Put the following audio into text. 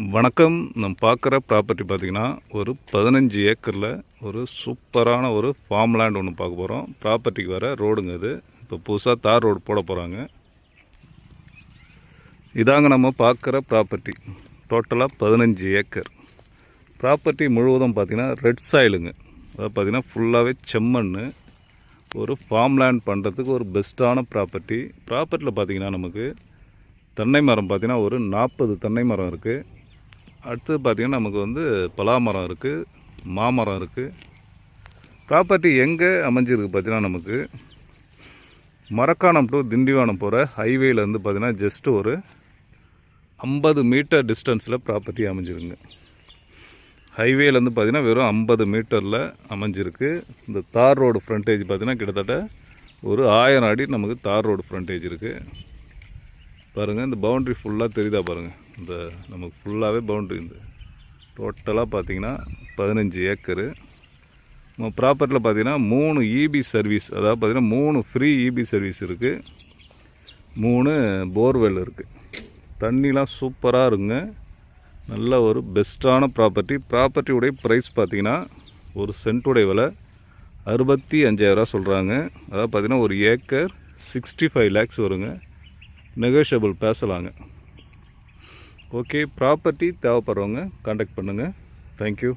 வணக்கம். நம்ம பார்க்குற ப்ராப்பர்ட்டி பார்த்திங்கன்னா ஒரு 15 ஏக்கரில் ஒரு சூப்பரான ஒரு ஃபார்ம் லேண்ட் ஒன்று பார்க்க போகிறோம். ப்ராப்பர்ட்டிக்கு வர ரோடுங்க இது. இப்போ புதுசாக தார் ரோடு போட போகிறாங்க. இதாங்க நம்ம பார்க்குற ப்ராப்பர்ட்டி. டோட்டலாக 15 ஏக்கர் ப்ராப்பர்ட்டி முழுவதும் பார்த்திங்கன்னா ரெட் சாயிலுங்க. அதாவது பார்த்திங்கன்னா ஃபுல்லாகவே செம்மண். ஒரு ஃபார்ம் லேண்ட் பண்ணுறதுக்கு ஒரு பெஸ்ட்டான ப்ராப்பர்ட்டியில் பார்த்திங்கன்னா நமக்கு தென்னை மரம் பார்த்திங்கன்னா ஒரு 40 தென்னை மரம் இருக்குது. அடுத்தது பார்த்திங்கன்னா நமக்கு வந்து பலாமரம் இருக்குது, மாமரம் இருக்குது. ப்ராப்பர்ட்டி எங்கே அமைஞ்சிருக்கு பார்த்திங்கன்னா நமக்கு மரக்காணம் டு திண்டிவனம் போகிற ஹைவேலேருந்து பார்த்திங்கன்னா ஜஸ்ட்டு ஒரு 50 மீட்டர் டிஸ்டன்ஸில் ப்ராப்பர்ட்டி அமைஞ்சிருங்க. ஹைவேலேருந்து பார்த்திங்கன்னா வெறும் 50 மீட்டரில் அமைஞ்சிருக்கு. இந்த தார் ரோடு ஃப்ரண்டேஜ் பார்த்திங்கன்னா கிட்டத்தட்ட ஒரு 1000 அடி நமக்கு தார் ரோடு ஃப்ரண்டேஜ் இருக்குது. பாருங்கள், இந்த பவுண்ட்ரி ஃபுல்லாக தெரியுதா பாருங்கள். இந்த நமக்கு ஃபுல்லாகவே பவுண்ட்ரி. இந்த டோட்டலாக பார்த்திங்கன்னா 15 ஏக்கரு. நம்ம ப்ராப்பர்ட்டியில் பார்த்திங்கன்னா 3 இபி சர்வீஸ், அதாவது பார்த்திங்கன்னா 3 ஃப்ரீ இபி சர்வீஸ் இருக்குது, 3 போர்வெல் இருக்குது. தண்ணிலாம் சூப்பராக இருக்குங்க. நல்ல ஒரு பெஸ்ட்டான ப்ராப்பர்ட்டியுடைய ப்ரைஸ் பார்த்திங்கன்னா ஒரு சென்ட்டுடைய விலை 65,000 சொல்கிறாங்க. அதாவது பார்த்திங்கன்னா ஒரு ஏக்கர் 65 lakhs வருங்க. நெகோஷியபிள் பேசலாங்க. ஓகே, ப்ராப்பர்ட்டி தேவைப்படுறவங்க கான்டாக்ட் பண்ணுங்கள். தேங்க்யூ.